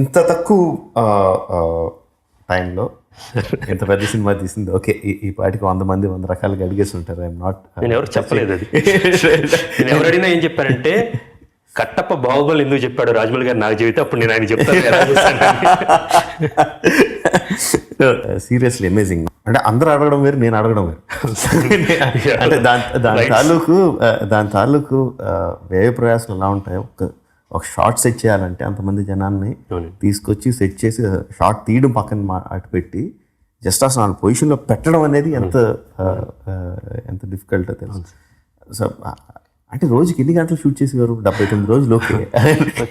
ఇంత తక్కువ టైంలో ఎంత పెద్ద సినిమా తీసింది. ఓకే, ఈ పాటికి 100 మంది 100 రకాలుగా అడిగేసి ఉంటారు. ఐఎమ్ నాట్, నేను ఎవరు చెప్పలేదు అది. నేను ఎవరైనా ఏం చెప్పానంటే కట్టప్ప బాహుబలి ఎందుకు చెప్పాడు రాజమౌళి గారు నాకు చెబితే అప్పుడు నేను ఆయన చెప్తాను. Seriously amazing. అంటే అందరూ అడగడం వేరు, నేను అడగడం వేరు. అంటే దాని తాలూకు వ్యయ ప్రయాసాలు ఎలా ఉంటాయో, ఒక షార్ట్ సెట్ చేయాలంటే అంతమంది జనాన్ని తీసుకొచ్చి సెట్ చేసి షార్ట్ తీయడం పక్కన అటు పెట్టి జస్ట్ అసలు ఆ పొజిషన్లో పెట్టడం అనేది ఎంత డిఫికల్టో తెలుసు. సో అంటే రోజుకి ఎన్ని గంటలు షూట్ చేసేవారు? 79 రోజులు. Okay,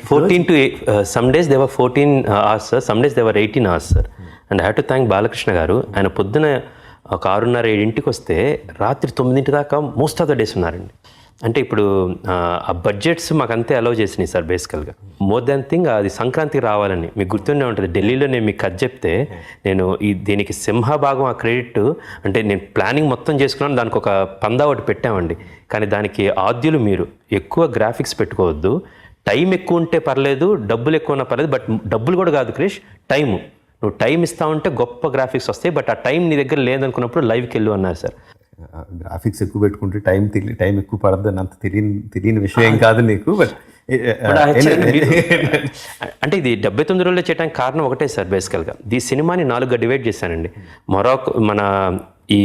14 to 8 some days they were 14 hours sir, some days they were 18 hours sir. And I have to thank Balakrishna గారు. ఆయన పొద్దున ఒక 6:30-7 వస్తే రాత్రి 9 దాకా మోస్ట్ ఆఫ్ ద డేస్ ఉన్నారండి. అంటే ఇప్పుడు ఆ బడ్జెట్స్ మాకు అంతే అలౌ చేసినాయి సార్. బేసికల్గా మోర్ దాన్ థింగ్ అది సంక్రాంతికి రావాలని మీకు గుర్తుండే ఉంటుంది. ఢిల్లీలో నేను మీకు కథ చెప్తే నేను దీనికి సింహభాగం ఆ క్రెడిట్, అంటే నేను ప్లానింగ్ మొత్తం చేసుకున్నాను, దానికి ఒక పందా ఒకటి పెట్టామండి. కానీ దానికి ఆద్యులు మీరు. ఎక్కువ గ్రాఫిక్స్ పెట్టుకోవద్దు, టైం ఎక్కువ ఉంటే పర్లేదు, డబ్బులు ఎక్కువ ఉన్నా పర్లేదు, బట్ డబ్బులు కూడా కాదు క్రిష్, టైము. నువ్వు టైం ఇస్తా ఉంటే గొప్ప గ్రాఫిక్స్ వస్తాయి, బట్ ఆ టైం నీ దగ్గర లేదనుకున్నప్పుడు లైవ్కి వెళ్ళు అన్నారు సార్. గ్రాఫిక్స్ ఎక్కువ పెట్టుకుంటే టైం ఎక్కువ పడద్దు అని అంత తెలియని విషయం కాదు నీకు. బట్ అంటే ఇది 79 రోజుల్లో చేయడానికి కారణం ఒకటే సార్. బేసికల్గా ఈ సినిమాని 4గా డివైడ్ చేశానండి. మన ఈ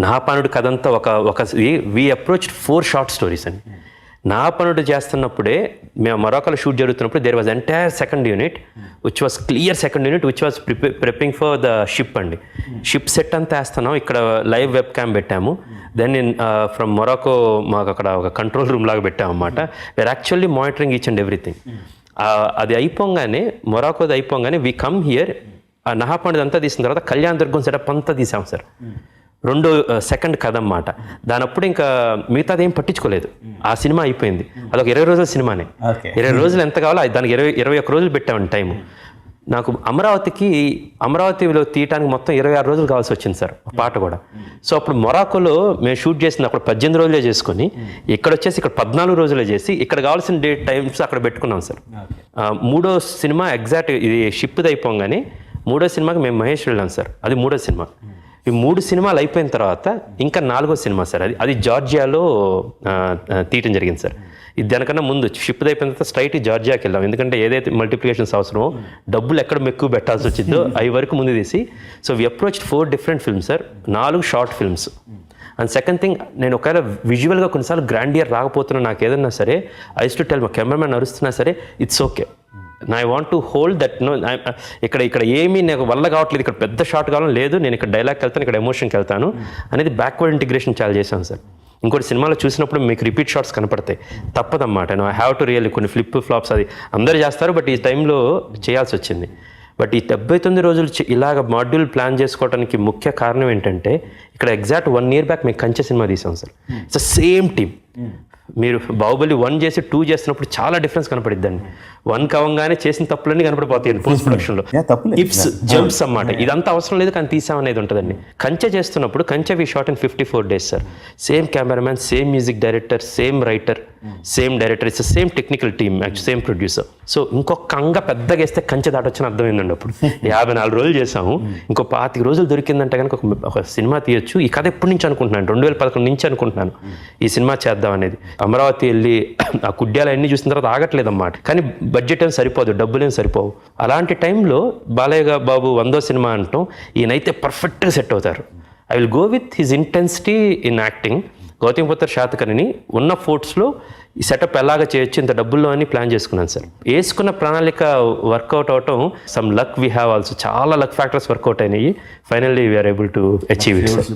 నాహపానుడు కథ అంతా ఒక వి అప్రోచ్డ్ 4 షార్ట్ స్టోరీస్ అండి. నాహపానుడు చేస్తున్నప్పుడే మేము మొరాకోలో షూట్ జరుగుతున్నప్పుడు there was entire second unit which was clear second unit which was preparing for the ship అండి. షిప్ సెట్ అంతా వేస్తున్నాం, ఇక్కడ లైవ్ వెబ్ క్యామ్ పెట్టాము. దెన్ ఫ్రమ్ మొరాకో మాకు అక్కడ ఒక కంట్రోల్ రూమ్ లాగా పెట్టాము అనమాట. We're actually monitoring each and everything. అది అయిపోగానే మొరాకోది అయిపోగానే వీ కమ్ హియర్. ఆ నాహపానుడు అంతా తీసిన తర్వాత కళ్యాణ దుర్గం సెటప్ అంతా తీసాం సార్. 2 సెకండ్ కథ అన్నమాట. దానప్పుడు ఇంకా మిగతాది ఏం పట్టించుకోలేదు. ఆ సినిమా అయిపోయింది. అదొక 20 రోజుల సినిమానే. 20 రోజులు ఎంత కావాలో దానికి 21 రోజులు పెట్టామండి టైము. నాకు అమరావతిలో తీయటానికి మొత్తం 26 రోజులు కావాల్సి వచ్చింది సార్, పాట కూడా. సో అప్పుడు మొరాకోలో మేము షూట్ చేసింది అక్కడ 18 రోజులే చేసుకొని, ఇక్కడ వచ్చేసి ఇక్కడ 14 రోజులే చేసి, ఇక్కడ కావాల్సిన టైమ్స్ అక్కడ పెట్టుకున్నాం సార్. 3వ సినిమా ఎగ్జాక్ట్ ఇది షిప్ది అయిపోగానే 3వ సినిమాకి మేము మహేష్ వెళ్ళాం సార్. అది 3వ సినిమా. ఈ 3 సినిమాలు అయిపోయిన తర్వాత ఇంకా 4వ సినిమా సార్. అది జార్జియాలో తీయటం జరిగింది సార్. ఇది దానికన్నా ముందు షిప్ అయిపోయిన తర్వాత స్ట్రైట్ జార్జియాకి వెళ్ళాం. ఎందుకంటే ఏదైతే మల్టిప్లికేషన్స్ అవసరమో, డబ్బులు ఎక్కడ ఎక్కువ పెట్టాల్సి వచ్చిందో అవి వరకు ముందు తీసి. So we approached 4 different films sir, 4 short films. And second thing, నేను ఒకవేళ విజువల్గా కొన్నిసార్లు గ్రాండియర్ రాకపోతున్నా, నాకు ఏదన్నా సరే ఐ యూస్ టు టెల్ మా కెమెరామెన్ అరుస్తున్నా సరే it's okay, I want to hold that. No, ఇక్కడ ఏమీ నాకు వల్ల కావట్లేదు, ఇక్కడ పెద్ద షార్ట్ కావాలని లేదు, నేను ఇక్కడ డైలాగ్కి వెళ్తాను, ఇక్కడ ఎమోషన్కి వెళ్తాను అనేది బ్యాక్వర్డ్ ఇంటిగ్రేషన్ చాలా చేశాను సార్. ఇంకోటి సినిమాలో చూసినప్పుడు మీకు రిపీట్ షాట్స్ కనపడతాయి, తప్పదన్నమాట. ఐ హ్యావ్ టు రియల్లీ కొన్ని ఫ్లిప్ ఫ్లాప్స్ అది అందరూ చేస్తారు, బట్ ఈ టైంలో చేయాల్సి వచ్చింది. బట్ ఈ 79 రోజులు ఇలాగ మాడ్యూల్ ప్లాన్ చేసుకోవడానికి ముఖ్య కారణం ఏంటంటే, ఇక్కడ ఎగ్జాక్ట్ 1 year బ్యాక్ మేము కంచె సినిమా తీసాం సార్. It's same team. మీరు బాహుబలి 1 చేసి 2 చేస్తున్నప్పుడు చాలా డిఫరెన్స్ కనపడిద్దండి. 1 కవంగానే చేసిన తప్పులన్నీ కనపడిపోతాయి పోస్ట్ ప్రొడక్షన్లో. ఇప్స్ జంప్స్ అన్నమాట. ఇదంతా అవసరం లేదు కానీ తీసామనేది ఉంటుందండి. కంచె చేస్తున్నప్పుడు Kanche we shot in 54 days sir. Same cameraman, same music director, same writer, same director, it's same technical team, same producer. So ఇంకొక అంగ పెద్దగా వేస్తే కంచె దాటొచ్చని అర్థమైందండి. అప్పుడు 54 రోజులు చేసాము, ఇంకో 25 రోజులు దొరికిందంటే కనుక ఒక సినిమా తీయొచ్చు. ఈ కథ ఎప్పటి నుంచి అనుకుంటున్నాను, 2011 నుంచి అనుకుంటున్నాను ఈ సినిమా చేద్దాం అనేది. అమరావతి వెళ్ళి ఆ కుడ్యాలు అన్నీ చూసిన తర్వాత ఆగట్లేదు అన్నమాట. కానీ బడ్జెట్ ఏం సరిపోదు, డబ్బులు ఏం సరిపోవు. అలాంటి టైంలో బాలయ్య బాబు 100వ సినిమా అంటాం, ఈయనైతే పర్ఫెక్ట్గా సెట్ అవుతారు. I will go with his intensity in acting. Gautamiputra శాతకర్ణిని ఉన్న ఫోర్ట్స్లో ఈ సెటప్ ఎలాగ చేయొచ్చు, ఇంత డబ్బుల్లో అని ప్లాన్ చేసుకున్నాను సార్. వేసుకున్న ప్రణాళిక వర్కౌట్ అవటం, some luck we have also, చాలా లక్ ఫ్యాక్టర్స్ వర్కౌట్ అయినాయి. Finally we're able to achieve it sir.